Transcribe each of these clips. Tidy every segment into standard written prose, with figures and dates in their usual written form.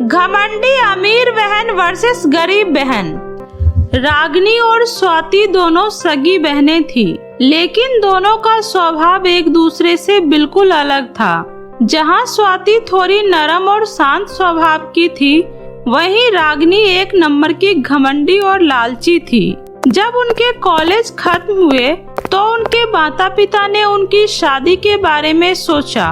घमंडी अमीर बहन वर्सेस गरीब बहन। रागिनी और स्वाति दोनों सगी बहनें थी, लेकिन दोनों का स्वभाव एक दूसरे से बिल्कुल अलग था। जहां स्वाति थोड़ी नरम और शांत स्वभाव की थी, वहीं रागिनी एक नंबर की घमंडी और लालची थी। जब उनके कॉलेज खत्म हुए तो उनके माता पिता ने उनकी शादी के बारे में सोचा।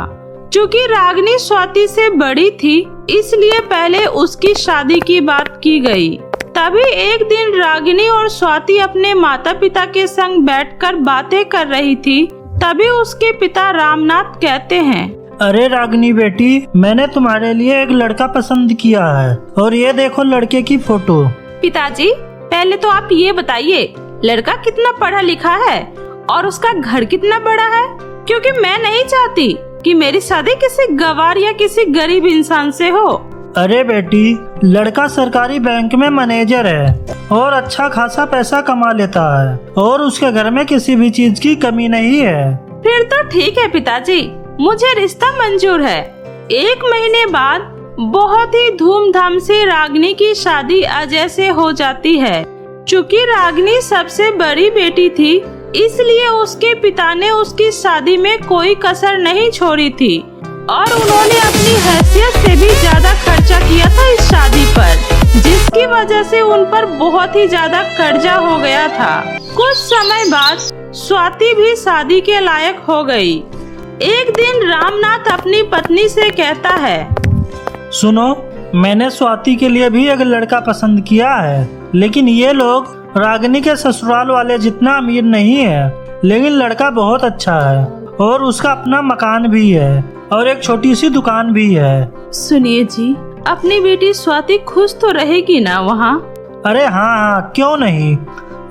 चूँकि रागिनी स्वाति से बड़ी थी, इसलिए पहले उसकी शादी की बात की गई। तभी एक दिन रागिनी और स्वाति अपने माता पिता के संग बैठकर बातें कर रही थी। तभी उसके पिता रामनाथ कहते हैं, अरे रागिनी बेटी, मैंने तुम्हारे लिए एक लड़का पसंद किया है और ये देखो लड़के की फोटो। पिताजी, पहले तो आप ये बताइए, लड़का कितना पढ़ा लिखा है और उसका घर कितना बड़ा है? क्योंकि मैं नहीं चाहती कि मेरी शादी किसी गवार या किसी गरीब इंसान से हो। अरे बेटी, लड़का सरकारी बैंक में मैनेजर है और अच्छा खासा पैसा कमा लेता है और उसके घर में किसी भी चीज की कमी नहीं है। फिर तो ठीक है पिताजी, मुझे रिश्ता मंजूर है। 1 महीने बाद बहुत ही धूमधाम से रागिनी की शादी अजय से हो जाती है। चूँकि रागिनी सबसे बड़ी बेटी थी, इसलिए उसके पिता ने उसकी शादी में कोई कसर नहीं छोड़ी थी और उन्होंने अपनी हैसियत से भी ज्यादा खर्चा किया था इस शादी पर, जिसकी वजह से उन पर बहुत ही ज्यादा कर्जा हो गया था। कुछ समय बाद स्वाति भी शादी के लायक हो गई। एक दिन रामनाथ अपनी पत्नी से कहता है, सुनो, मैंने स्वाति के लिए भी एक लड़का पसंद किया है, लेकिन ये लोग रागिनी के ससुराल वाले जितना अमीर नहीं है, लेकिन लड़का बहुत अच्छा है और उसका अपना मकान भी है और एक छोटी सी दुकान भी है। सुनिए जी, अपनी बेटी स्वाति खुश तो रहेगी ना वहाँ? अरे हाँ, क्यों नहीं।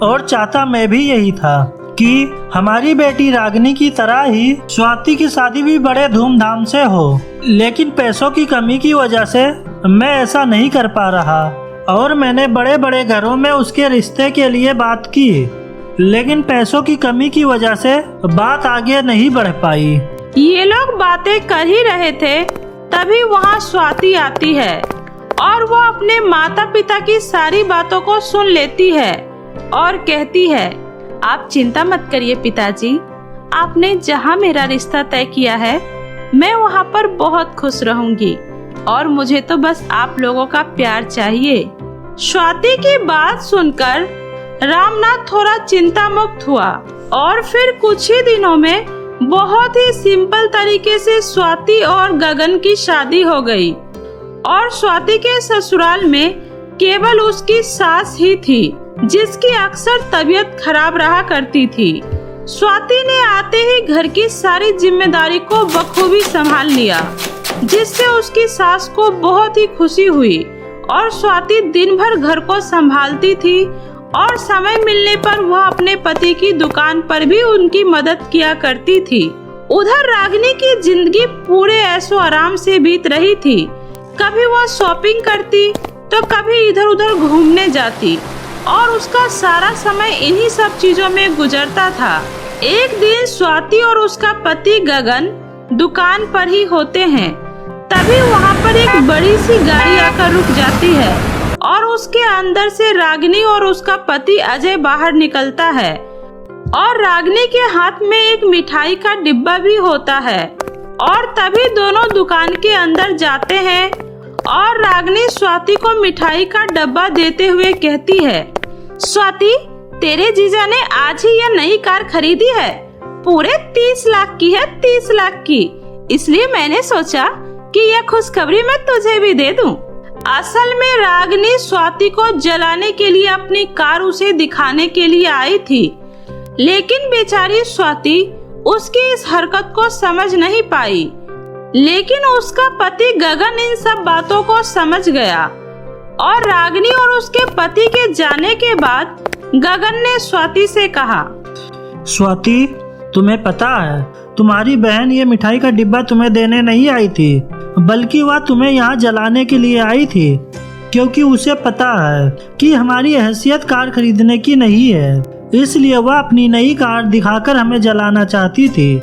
और चाहता मैं भी यही था कि हमारी बेटी रागिनी की तरह ही स्वाति की शादी भी बड़े धूमधाम से हो, लेकिन पैसों की कमी की वजह से मैं ऐसा नहीं कर पा रहा और मैंने बड़े बड़े घरों में उसके रिश्ते के लिए बात की, लेकिन पैसों की कमी की वजह से बात आगे नहीं बढ़ पाई। ये लोग बातें कर ही रहे थे, तभी वहाँ स्वाति आती है और वो अपने माता पिता की सारी बातों को सुन लेती है और कहती है, आप चिंता मत करिए पिताजी, आपने जहाँ मेरा रिश्ता तय किया है, मैं वहाँ पर बहुत खुश रहूंगी और मुझे तो बस आप लोगों का प्यार चाहिए। स्वाति की बात सुनकर रामनाथ थोड़ा चिंता मुक्त हुआ और फिर कुछ ही दिनों में बहुत ही सिंपल तरीके से स्वाति और गगन की शादी हो गई और स्वाति के ससुराल में केवल उसकी सास ही थी, जिसकी अक्सर तबीयत खराब रहा करती थी। स्वाति ने आते ही घर की सारी जिम्मेदारी को बखूबी संभाल लिया, जिससे उसकी सास को बहुत ही खुशी हुई और स्वाति दिन भर घर को संभालती थी और समय मिलने पर वह अपने पति की दुकान पर भी उनकी मदद किया करती थी। उधर रागिनी की जिंदगी पूरे ऐशो आराम से बीत रही थी। कभी वह शॉपिंग करती तो कभी इधर उधर घूमने जाती और उसका सारा समय इन्हीं सब चीजों में गुजरता था। एक दिन स्वाति और उसका पति गगन दुकान पर ही होते हैं, तभी वहाँ पर एक बड़ी सी गाड़ी आकर रुक जाती है और उसके अंदर से रागिनी और उसका पति अजय बाहर निकलता है और रागिनी के हाथ में एक मिठाई का डिब्बा भी होता है। और तभी दोनों दुकान के अंदर जाते हैं और रागिनी स्वाति को मिठाई का डब्बा देते हुए कहती है, स्वाति, तेरे जीजा ने आज ही यह नई कार खरीदी है, पूरे 30 लाख की है, 30 लाख की, इसलिए मैंने सोचा कि यह खुशखबरी मैं तुझे भी दे दूं। असल में रागिनी स्वाति को जलाने के लिए अपनी कार उसे दिखाने के लिए आई थी, लेकिन बेचारी स्वाति उसकी इस हरकत को समझ नहीं पाई। लेकिन उसका पति गगन इन सब बातों को समझ गया और रागिनी और उसके पति के जाने के बाद गगन ने स्वाति से कहा, स्वाति, तुम्हें पता है तुम्हारी बहन ये मिठाई का डिब्बा तुम्हें देने नहीं आई थी, बल्कि वह तुम्हें यहाँ जलाने के लिए आई थी, क्योंकि उसे पता है कि हमारी हैसियत कार खरीदने की नहीं है, इसलिए वह अपनी नई कार दिखाकर हमें जलाना चाहती थी।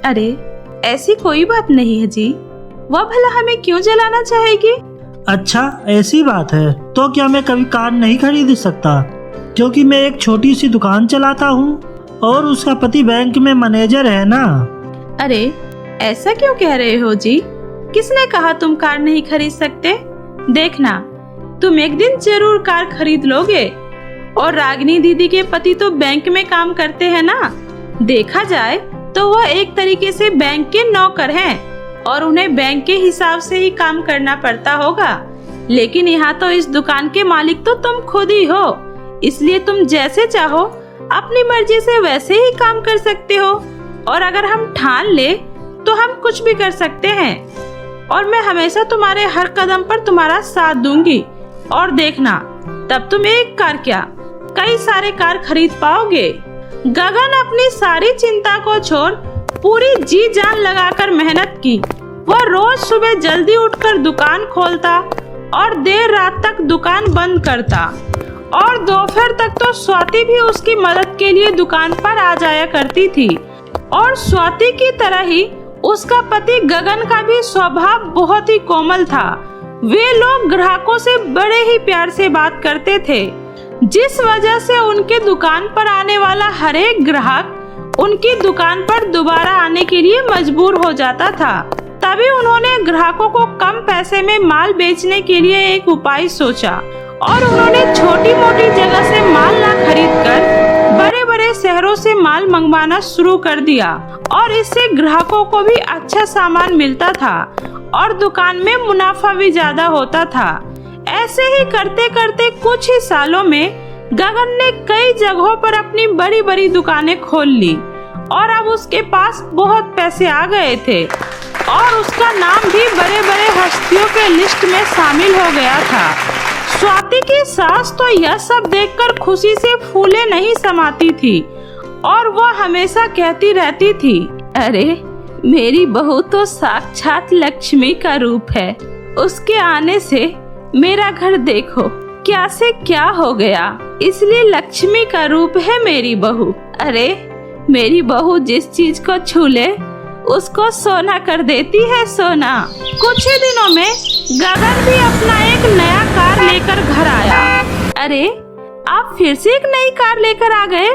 अरे ऐसी कोई बात नहीं है जी, वह भला हमें क्यों जलाना चाहेगी? अच्छा, ऐसी बात है। तो क्या मैं कभी कार नहीं खरीद सकता? क्योंकि मैं एक छोटी सी दुकान चलाता हूँ और उसका पति बैंक में मैनेजर है ना। अरे ऐसा क्यों कह रहे हो जी? किसने कहा तुम कार नहीं खरीद सकते? देखना, तुम एक दिन जरूर कार खरीद लोगे। और रागिनी दीदी के पति तो बैंक में काम करते हैं ना। देखा जाए तो वह एक तरीके से बैंक के नौकर हैं और उन्हें बैंक के हिसाब से ही काम करना पड़ता होगा। लेकिन यहाँ तो इस दुकान के मालिक तो तुम खुद ही हो, इसलिए तुम जैसे चाहो अपनी मर्जी से वैसे ही काम कर सकते हो। और अगर हम ठान ले तो हम कुछ भी कर सकते हैं। और मैं हमेशा तुम्हारे हर कदम पर तुम्हारा साथ दूंगी। और देखना, तब तुम एक कार क्या कई सारे कार खरीद पाओगे। गगन अपनी सारी चिंता को छोड़ पूरी जी जान लगाकर मेहनत की। वह रोज सुबह जल्दी उठकर दुकान खोलता और देर रात तक दुकान बंद करता। और दोपहर तक तो स्वाति भी उसकी मदद के लिए दुकान पर आ जाया करती थी। और स्वाति की तरह ही उसका पति गगन का भी स्वभाव बहुत ही कोमल था। वे लोग ग्राहकों से बड़े ही प्यार से बात करते थे, जिस वजह से उनके दुकान पर आने वाला हर एक ग्राहक उनकी दुकान पर दोबारा आने के लिए मजबूर हो जाता था। तभी उन्होंने ग्राहकों को कम पैसे में माल बेचने के लिए एक उपाय सोचा और उन्होंने छोटी मोटी जगह से माल ना खरीदकर बड़े बड़े शहरों से माल मंगवाना शुरू कर दिया। और इससे ग्राहकों को भी अच्छा सामान मिलता था और दुकान में मुनाफा भी ज्यादा होता था। ऐसे ही करते करते कुछ ही सालों में गगन ने कई जगहों पर अपनी बड़ी बड़ी दुकानें खोल ली और अब उसके पास बहुत पैसे आ गए थे और उसका नाम भी बड़े बड़े हस्तियों के लिस्ट में शामिल हो गया था। स्वाति की सास तो यह सब देखकर खुशी से फूले नहीं समाती थी और वह हमेशा कहती रहती थी, अरे मेरी बहू तो साक्षात लक्ष्मी का रूप है। उसके आने से मेरा घर देखो क्या से क्या हो गया। इसलिए लक्ष्मी का रूप है मेरी बहू। अरे मेरी बहू जिस चीज को छू ले उसको सोना कर देती है सोना। कुछ ही दिनों में गगन भी अपना एक नया कार लेकर घर आया। अरे आप फिर से एक नई कार लेकर आ गए?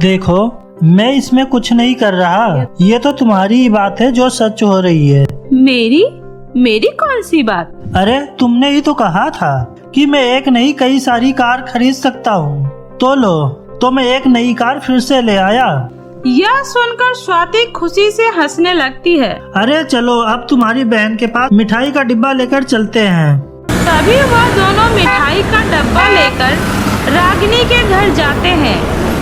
देखो, मैं इसमें कुछ नहीं कर रहा। ये तो तुम्हारी ही बात है जो सच हो रही है। मेरी कौन सी बात? अरे तुमने ही तो कहा था कि मैं एक नहीं कई सारी कार खरीद सकता हूँ। तो लो, तो मैं एक नई कार फिर से ले आया। यह सुनकर स्वाति खुशी से हंसने लगती है। अरे चलो, अब तुम्हारी बहन के पास मिठाई का डिब्बा लेकर चलते हैं। तभी वह दोनों मिठाई का डब्बा लेकर रागिनी के घर जाते हैं।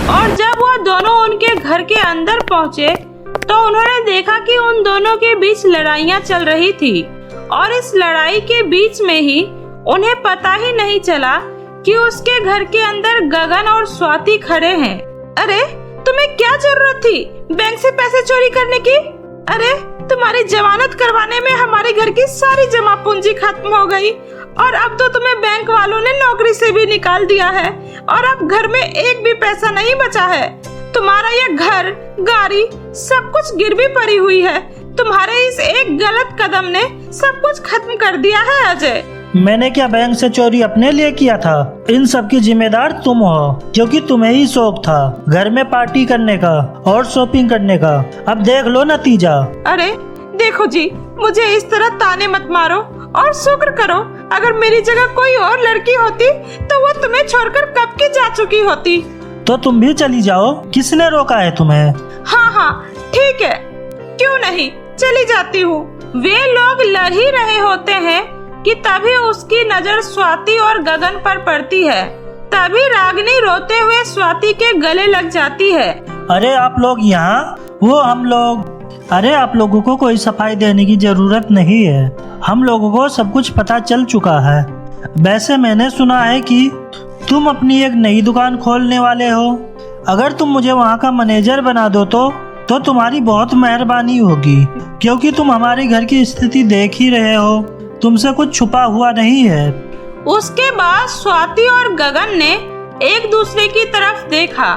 और जब वह दोनों उनके घर के अंदर पहुँचे तो उन्होंने देखा कि उन दोनों के बीच लड़ाइयाँ चल रही थी। और इस लड़ाई के बीच में ही उन्हें पता ही नहीं चला कि उसके घर के अंदर गगन और स्वाति खड़े हैं। अरे तुम्हें क्या जरूरत थी बैंक से पैसे चोरी करने की? अरे तुम्हारी जमानत करवाने में हमारे घर की सारी जमा पूंजी खत्म हो गई और अब तो तुम्हें बैंक वालों ने नौकरी से भी निकाल दिया है और अब घर में एक भी पैसा नहीं बचा है। तुम्हारा यह घर, गाड़ी सब कुछ गिरवी पड़ी हुई है। तुम्हारे इस एक गलत कदम ने सब कुछ खत्म कर दिया है अजय। मैंने क्या बैंक से चोरी अपने लिए किया था? इन सब की जिम्मेदार तुम हो, क्योंकि तुम्हें ही शौक था घर में पार्टी करने का और शॉपिंग करने का। अब देख लो नतीजा। अरे देखो जी, मुझे इस तरह ताने मत मारो और शुक्र करो अगर मेरी जगह कोई और लड़की होती तो वो तुम्हें छोड़कर कब की जा चुकी होती। तो तुम भी चली जाओ, किसने रोका है तुम्हें? हाँ ठीक है, क्यों नहीं, चली जाती हूँ। वे लोग लड़ ही रहे होते हैं कि तभी उसकी नजर स्वाति और गगन पर पड़ती है। तभी रागिनी रोते हुए स्वाति के गले लग जाती है। अरे आप लोग यहाँ, वो हम लोग। अरे आप लोगों को कोई सफाई देने की जरूरत नहीं है। हम लोगों को सब कुछ पता चल चुका है। वैसे मैंने सुना है कि तुम अपनी एक नई दुकान खोलने वाले हो। अगर तुम मुझे वहाँ का मैनेजर बना दो तो तुम्हारी बहुत मेहरबानी होगी, क्योंकि तुम हमारे घर की स्थिति देख ही रहे हो। तुमसे कुछ छुपा हुआ नहीं है। उसके बाद स्वाति और गगन ने एक दूसरे की तरफ देखा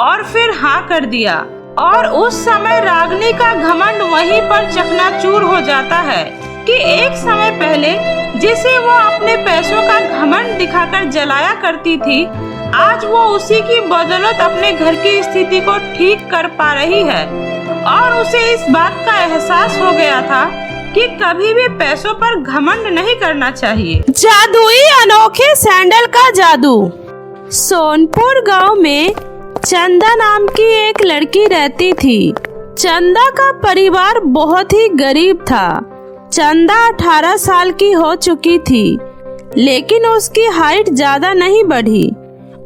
और फिर हाँ कर दिया। और उस समय रागिनी का घमंड वहीं पर चकनाचूर हो जाता है। कि एक समय पहले जिसे वो अपने पैसों का घमंड दिखाकर जलाया करती थी, आज वो उसी की बदौलत अपने घर की स्थिति को ठीक कर पा रही है। और उसे इस बात का एहसास हो गया था कि कभी भी पैसों पर घमंड नहीं करना चाहिए। जादुई अनोखे सैंडल का जादू। सोनपुर गांव में चंदा नाम की एक लड़की रहती थी। चंदा का परिवार बहुत ही गरीब था। चंदा 18 साल की हो चुकी थी, लेकिन उसकी हाइट ज्यादा नहीं बढ़ी।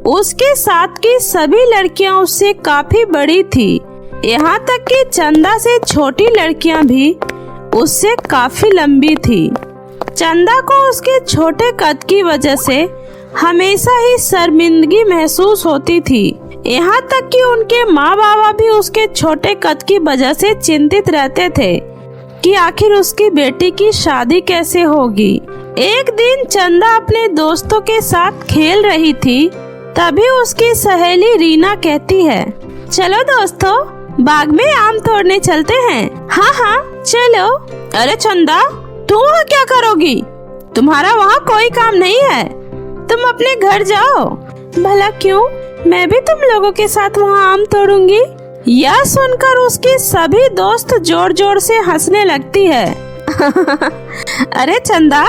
उसके साथ की सभी लड़कियां उससे काफी बड़ी थी। यहाँ तक कि चंदा से छोटी लड़कियां भी उससे काफी लंबी थी। चंदा को उसके छोटे कद की वजह से हमेशा ही शर्मिंदगी महसूस होती थी। यहाँ तक कि उनके माँ बाबा भी उसके छोटे कद की वजह से चिंतित रहते थे कि आखिर उसकी बेटी की शादी कैसे होगी। एक दिन चंदा अपने दोस्तों के साथ खेल रही थी, तभी उसकी सहेली रीना कहती है, चलो दोस्तों, बाग में आम तोड़ने चलते हैं। हाँ हाँ चलो। अरे चंदा, तुम वहाँ क्या करोगी? तुम्हारा वहाँ कोई काम नहीं है, तुम अपने घर जाओ। भला क्यों? मैं भी तुम लोगों के साथ वहाँ आम तोड़ूंगी। यह सुनकर उसकी सभी दोस्त जोर जोर से हंसने लगती है। अरे चंदा,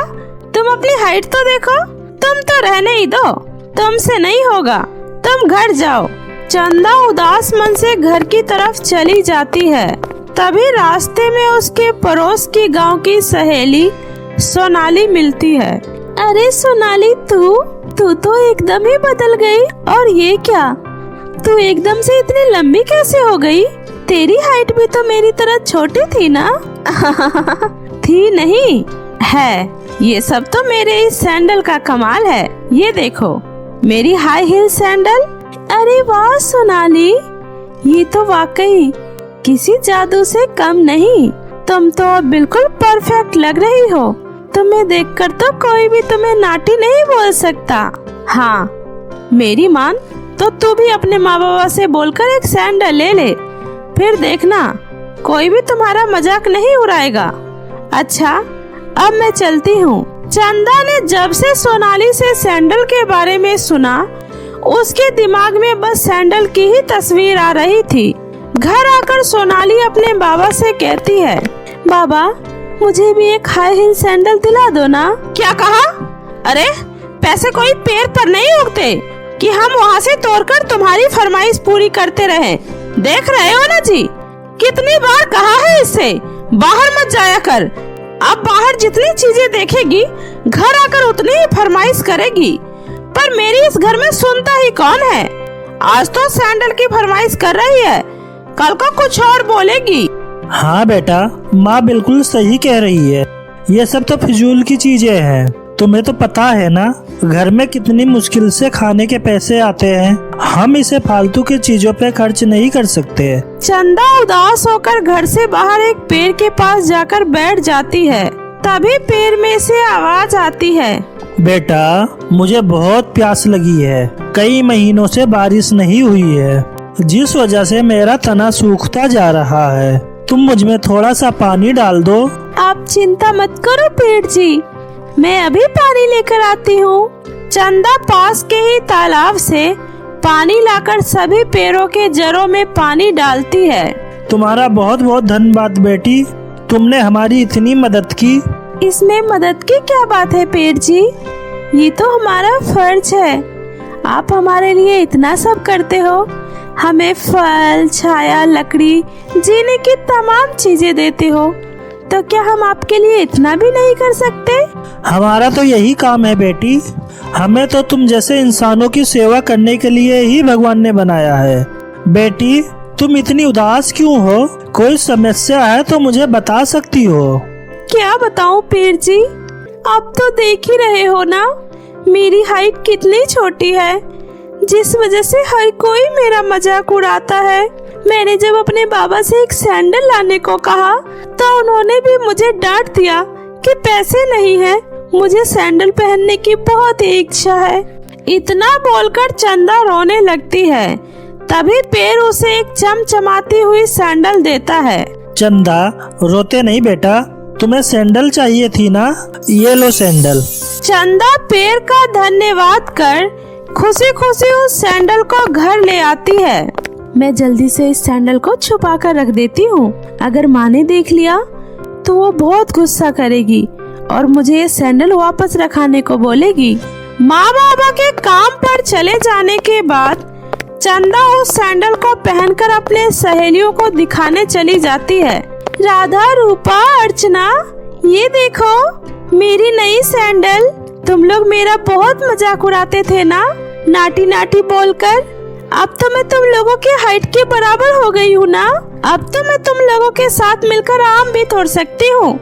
तुम अपनी हाइट तो देखो, तुम तो रहने ही दो, तुमसे नहीं होगा, तुम घर जाओ। चंदा उदास मन से घर की तरफ चली जाती है। तभी रास्ते में उसके पड़ोस की गांव की सहेली सोनाली मिलती है। अरे सोनाली, तू तो एकदम ही बदल गई। और ये क्या, तू एकदम से इतनी लंबी कैसे हो गई? तेरी हाइट भी तो मेरी तरह छोटी थी ना? थी नहीं है, ये सब तो मेरे इस सैंडल का कमाल है। ये देखो, मेरी हाई हील सैंडल। अरे वाह सोनाली, ये तो वाकई किसी जादू से कम नहीं। तुम तो अब बिल्कुल परफेक्ट लग रही हो। तुम्हें देखकर तो कोई भी तुम्हें नाटी नहीं बोल सकता। हाँ, मेरी मान तो तू भी अपने माँ बाबा से बोलकर एक सैंडल ले ले, फिर देखना कोई भी तुम्हारा मजाक नहीं उड़ाएगा। अच्छा, अब मैं चलती हूँ। चंदा ने जब से सोनाली से सैंडल के बारे में सुना, उसके दिमाग में बस सैंडल की ही तस्वीर आ रही थी। घर आकर सोनाली अपने बाबा से कहती है, बाबा, मुझे भी एक हाई हील सैंडल दिला दो ना। क्या कहा? अरे पैसे कोई पेड़ पर नहीं उगते कि हम वहाँ से तोड़कर तुम्हारी फरमाइश पूरी करते रहे। देख रहे हो ना जी, कितनी बार कहा है इससे बाहर मत जाया कर। अब बाहर जितनी चीजें देखेगी, घर आकर उतनी ही फरमाइश करेगी। पर मेरी इस घर में सुनता ही कौन है? आज तो सैंडल की फरमाइश कर रही है, कल को कुछ और बोलेगी। हाँ बेटा, माँ बिल्कुल सही कह रही है। ये सब तो फिजूल की चीजें हैं। तुम्हें तो पता है ना, घर में कितनी मुश्किल से खाने के पैसे आते हैं। हम इसे फालतू की चीजों पे खर्च नहीं कर सकते। चंदा उदास होकर घर से बाहर एक पेड़ के पास जाकर बैठ जाती है। तभी पेड़ में से आवाज आती है, बेटा, मुझे बहुत प्यास लगी है। कई महीनों से बारिश नहीं हुई है, जिस वजह से मेरा तना सूखता जा रहा है। तुम मुझ में थोड़ा सा पानी डाल दो। आप चिंता मत करो पेड़ जी, मैं अभी पानी लेकर आती हूँ। चंदा पास के ही तालाब से पानी लाकर सभी पेड़ों के जड़ों में पानी डालती है। तुम्हारा बहुत बहुत धन्यवाद बेटी, तुमने हमारी इतनी मदद की। इसमें मदद की क्या बात है पेड़ जी, ये तो हमारा फर्ज है। आप हमारे लिए इतना सब करते हो, हमें फल, छाया, लकड़ी, जीने की तमाम चीजें देते हो, तो क्या हम आपके लिए इतना भी नहीं कर सकते? हमारा तो यही काम है बेटी। हमें तो तुम जैसे इंसानों की सेवा करने के लिए ही भगवान ने बनाया है। बेटी, तुम इतनी उदास क्यों हो? कोई समस्या है तो मुझे बता सकती हो। क्या बताऊं पीर जी, आप तो देख ही रहे हो ना, मेरी हाइट कितनी छोटी है, जिस वजह से हर कोई मेरा मजाक उड़ाता है। मैंने जब अपने बाबा से एक सैंडल लाने को कहा, तो उन्होंने भी मुझे डांट दिया कि पैसे नहीं है, मुझे सैंडल पहनने की बहुत इच्छा है। इतना बोलकर चंदा रोने लगती है। तभी पेड़ उसे एक चमचमाती हुई सैंडल देता है। चंदा, रोते नहीं बेटा, तुम्हें सैंडल चाहिए थी ना, ये लो सैंडल। चंदा पेड़ का धन्यवाद कर खुशी खुशी उस सैंडल को घर ले आती है। मैं जल्दी से इस सैंडल को छुपा कर रख देती हूँ। अगर माँ ने देख लिया तो वो बहुत गुस्सा करेगी और मुझे ये सैंडल वापस रखाने को बोलेगी। माँ बाबा के काम पर चले जाने के बाद चंदा उस सैंडल को पहनकर अपने सहेलियों को दिखाने चली जाती है। राधा, रूपा, अर्चना, ये देखो मेरी नई सैंडल। तुम लोग मेरा बहुत मजाक उड़ाते थे ना नाटी नाटी बोलकर। अब तो मैं तुम लोगों के हाइट के बराबर हो गई हूँ ना। अब तो मैं तुम लोगों के साथ मिलकर आम भी तोड़ सकती हूँ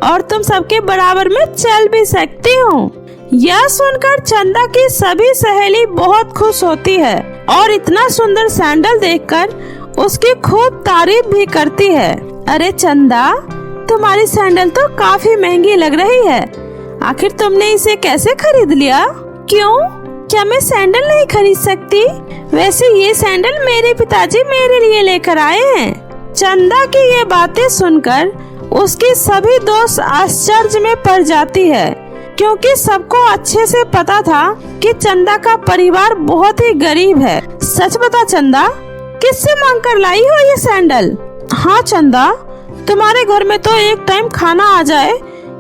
और तुम सबके बराबर में चल भी सकती हूँ। यह सुनकर चंदा की सभी सहेली बहुत खुश होती है और इतना सुंदर सैंडल देखकर उसकी खूब तारीफ भी करती है। अरे चंदा, तुम्हारी सैंडल तो काफी महंगी लग रही है। आखिर तुमने इसे कैसे खरीद लिया? क्यों, क्या मैं सैंडल नहीं खरीद सकती? वैसे ये सैंडल मेरे पिताजी मेरे लिए लेकर आए हैं। चंदा की ये बातें सुनकर उसकी सभी दोस्त आश्चर्य में पड़ जाती है, क्योंकि सबको अच्छे से पता था कि चंदा का परिवार बहुत ही गरीब है। सच बता चंदा, किससे मांग कर लाई हो ये सैंडल? हाँ चंदा, तुम्हारे घर में तो एक टाइम खाना आ जाए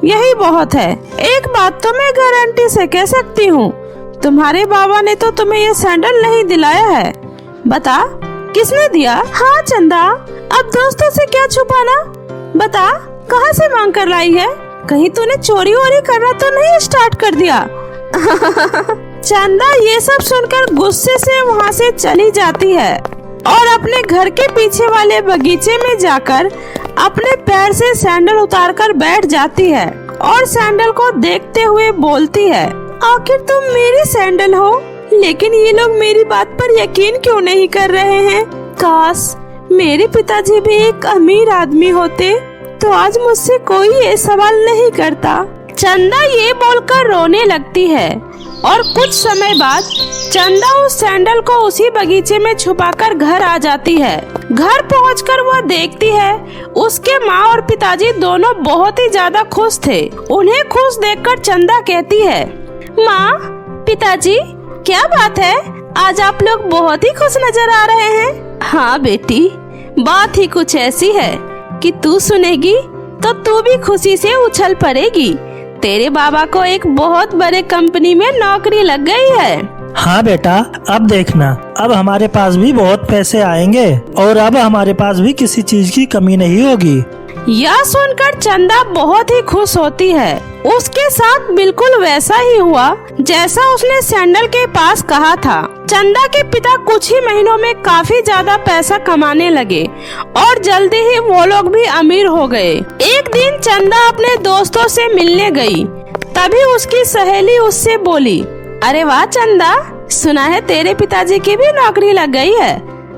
यही बहुत है। एक बात तो मैं गारंटी से कह सकती हूँ, तुम्हारे बाबा ने तो तुम्हें ये सैंडल नहीं दिलाया है। बता किसने दिया? हाँ चंदा, अब दोस्तों से क्या छुपाना, बता कहाँ से मांग कर लाई है? कहीं तूने चोरी वोरी करना तो नहीं स्टार्ट कर दिया? चंदा ये सब सुनकर गुस्से से वहाँ से चली जाती है और अपने घर के पीछे वाले बगीचे में जाकर अपने पैर से सैंडल उतारकर बैठ जाती है और सैंडल को देखते हुए बोलती है, आखिर तुम मेरी सैंडल हो, लेकिन ये लोग मेरी बात पर यकीन क्यों नहीं कर रहे हैं? काश मेरे पिताजी भी एक अमीर आदमी होते तो आज मुझसे कोई ये सवाल नहीं करता। चंदा ये बोलकर रोने लगती है और कुछ समय बाद चंदा उस सैंडल को उसी बगीचे में छुपाकर घर आ जाती है। घर पहुंचकर वह देखती है उसके माँ और पिताजी दोनों बहुत ही ज्यादा खुश थे। उन्हें खुश देखकर चंदा कहती है, माँ, पिताजी, क्या बात है, आज आप लोग बहुत ही खुश नजर आ रहे हैं। हाँ बेटी, बात ही कुछ ऐसी है कि तू सुनेगी तो तू भी खुशी से उछल पड़ेगी। तेरे बाबा को एक बहुत बड़े कंपनी में नौकरी लग गई है। हाँ बेटा, अब देखना, अब हमारे पास भी बहुत पैसे आएंगे और अब हमारे पास भी किसी चीज की कमी नहीं होगी। यह सुनकर चंदा बहुत ही खुश होती है। उसके साथ बिल्कुल वैसा ही हुआ जैसा उसने सैंडल के पास कहा था। चंदा के पिता कुछ ही महीनों में काफी ज्यादा पैसा कमाने लगे और जल्दी ही वो लोग भी अमीर हो गए। एक दिन चंदा अपने दोस्तों से मिलने गई, तभी उसकी सहेली उससे बोली, अरे वाह चंदा, सुना है तेरे पिताजी की भी नौकरी लग गई है।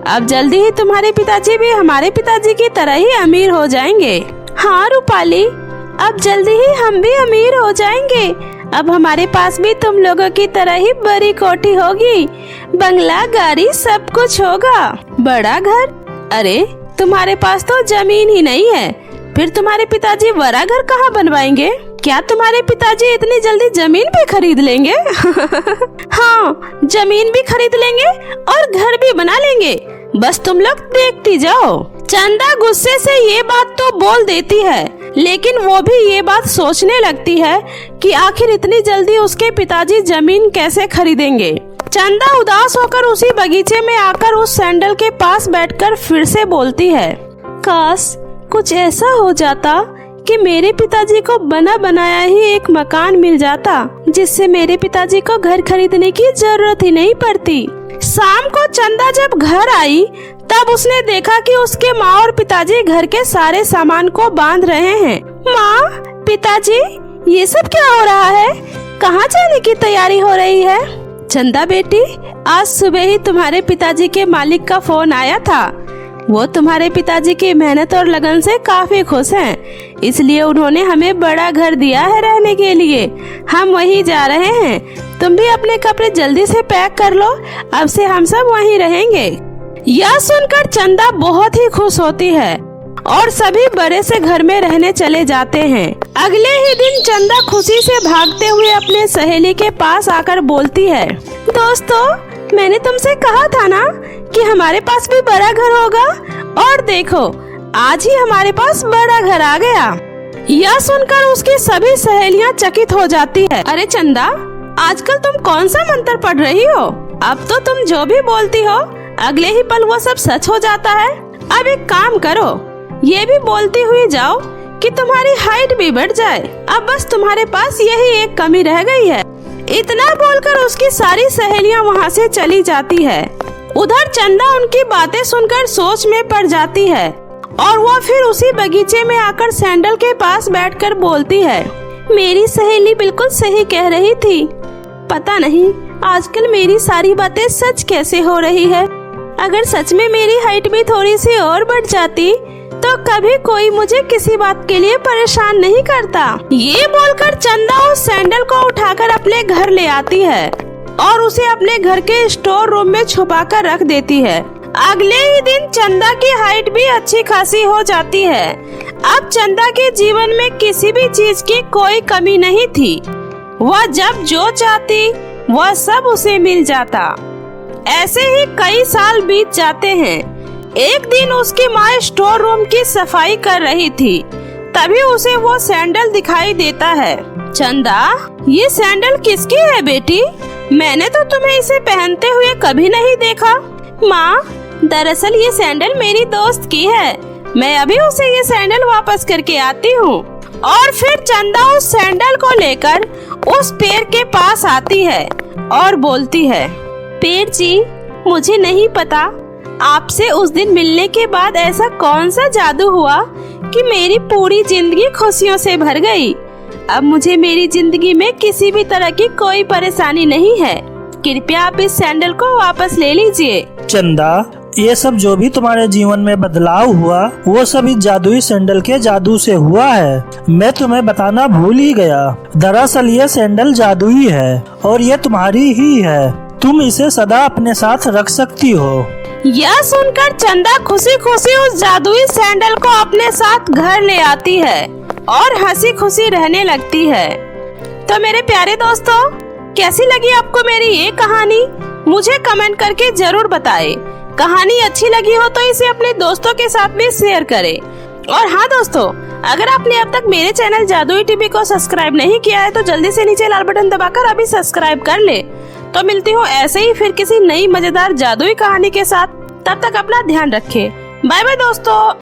अब जल्दी ही तुम्हारे पिताजी भी हमारे पिताजी की तरह ही अमीर हो जाएंगे। हाँ रूपाली, अब जल्दी ही हम भी अमीर हो जाएंगे। अब हमारे पास भी तुम लोगों की तरह ही बड़ी कोठी होगी, बंगला, गाड़ी, सब कुछ होगा, बड़ा घर। अरे तुम्हारे पास तो जमीन ही नहीं है, फिर तुम्हारे पिताजी बड़ा घर कहाँ बनवाएंगे? क्या तुम्हारे पिताजी इतनी जल्दी जमीन भी खरीद लेंगे? हाँ, जमीन भी खरीद लेंगे और घर भी बना लेंगे, बस तुम लोग देखती जाओ। चंदा गुस्से से ये बात तो बोल देती है, लेकिन वो भी ये बात सोचने लगती है कि आखिर इतनी जल्दी उसके पिताजी जमीन कैसे खरीदेंगे। चंदा उदास होकर उसी बगीचे में आकर उस सैंडल के पास बैठकर फिर से बोलती है, काश कुछ ऐसा हो जाता कि मेरे पिताजी को बना बनाया ही एक मकान मिल जाता, जिससे मेरे पिताजी को घर खरीदने की जरूरत ही नहीं पड़ती। शाम को चंदा जब घर आई तब उसने देखा कि उसके माँ और पिताजी घर के सारे सामान को बांध रहे हैं। माँ, पिताजी, ये सब क्या हो रहा है? कहाँ जाने की तैयारी हो रही है? चंदा बेटी, आज सुबह ही तुम्हारे पिताजी के मालिक का फोन आया था। वो तुम्हारे पिताजी की मेहनत और लगन से काफी खुश हैं, इसलिए उन्होंने हमें बड़ा घर दिया है रहने के लिए। हम वहीं जा रहे हैं, तुम भी अपने कपड़े जल्दी से पैक कर लो, अब से हम सब वहीं रहेंगे। यह सुनकर चंदा बहुत ही खुश होती है और सभी बड़े से घर में रहने चले जाते हैं। अगले ही दिन चंदा खुशी से भागते हुए अपने सहेली के पास आकर बोलती है, दोस्तों मैंने तुमसे कहा था ना कि हमारे पास भी बड़ा घर होगा, और देखो आज ही हमारे पास बड़ा घर आ गया। यह सुनकर उसकी सभी सहेलियां चकित हो जाती है। अरे चंदा, आजकल तुम कौन सा मंत्र पढ़ रही हो? अब तो तुम जो भी बोलती हो अगले ही पल वो सब सच हो जाता है। अब एक काम करो, ये भी बोलती हुई जाओ कि तुम्हारी हाइट भी बढ़ जाए। अब बस तुम्हारे पास यही एक कमी रह गई है। इतना बोलकर उसकी सारी सहेलियां वहाँ से चली जाती है। उधर चंदा उनकी बातें सुनकर सोच में पड़ जाती है और वो फिर उसी बगीचे में आकर सैंडल के पास बैठकर बोलती है, मेरी सहेली बिल्कुल सही कह रही थी। पता नहीं आजकल मेरी सारी बातें सच कैसे हो रही है। अगर सच में मेरी हाइट भी थोड़ी सी और बढ़ जाती तो कभी कोई मुझे किसी बात के लिए परेशान नहीं करता। ये बोलकर चंदा उस सैंडल को उठाकर अपने घर ले आती है और उसे अपने घर के स्टोर रूम में छुपा कर रख देती है। अगले ही दिन चंदा की हाइट भी अच्छी खासी हो जाती है। अब चंदा के जीवन में किसी भी चीज की कोई कमी नहीं थी। वह जब जो चाहती वह सब उसे मिल जाता। ऐसे ही कई साल बीत जाते हैं। एक दिन उसकी माँ स्टोर रूम की सफाई कर रही थी, तभी उसे वो सैंडल दिखाई देता है। चंदा, ये सैंडल किसकी है बेटी? मैंने तो तुम्हें इसे पहनते हुए कभी नहीं देखा। माँ, दरअसल ये सैंडल मेरी दोस्त की है, मैं अभी उसे ये सैंडल वापस करके आती हूँ। और फिर चंदा उस सैंडल को लेकर उस पेड़ के पास आती है और बोलती है, पेड़ जी, मुझे नहीं पता आपसे उस दिन मिलने के बाद ऐसा कौन सा जादू हुआ कि मेरी पूरी जिंदगी खुशियों से भर गई। अब मुझे मेरी जिंदगी में किसी भी तरह की कोई परेशानी नहीं है। कृपया आप इस सैंडल को वापस ले लीजिए। चंदा, ये सब जो भी तुम्हारे जीवन में बदलाव हुआ वो सब इस जादुई सैंडल के जादू से हुआ है। मैं तुम्हें बताना भूल ही गया। दरअसल ये सैंडल जादुई है और ये तुम्हारी ही है। तुम इसे सदा अपने साथ रख सकती हो। यह सुनकर चंदा खुशी खुशी उस जादुई सैंडल को अपने साथ घर ले आती है और हंसी खुशी रहने लगती है। तो मेरे प्यारे दोस्तों, कैसी लगी आपको मेरी ये कहानी? मुझे कमेंट करके जरूर बताएं। कहानी अच्छी लगी हो तो इसे अपने दोस्तों के साथ भी शेयर करें। और हाँ दोस्तों, अगर आपने अब तक मेरे चैनल जादुई टीवी को सब्सक्राइब नहीं किया है तो जल्दी से नीचे लाल बटन दबाकर अभी सब्सक्राइब कर ले। तो मिलती हूँ ऐसे ही फिर किसी नई मजेदार जादुई कहानी के साथ। तब तक अपना ध्यान रखें। बाय बाय दोस्तों।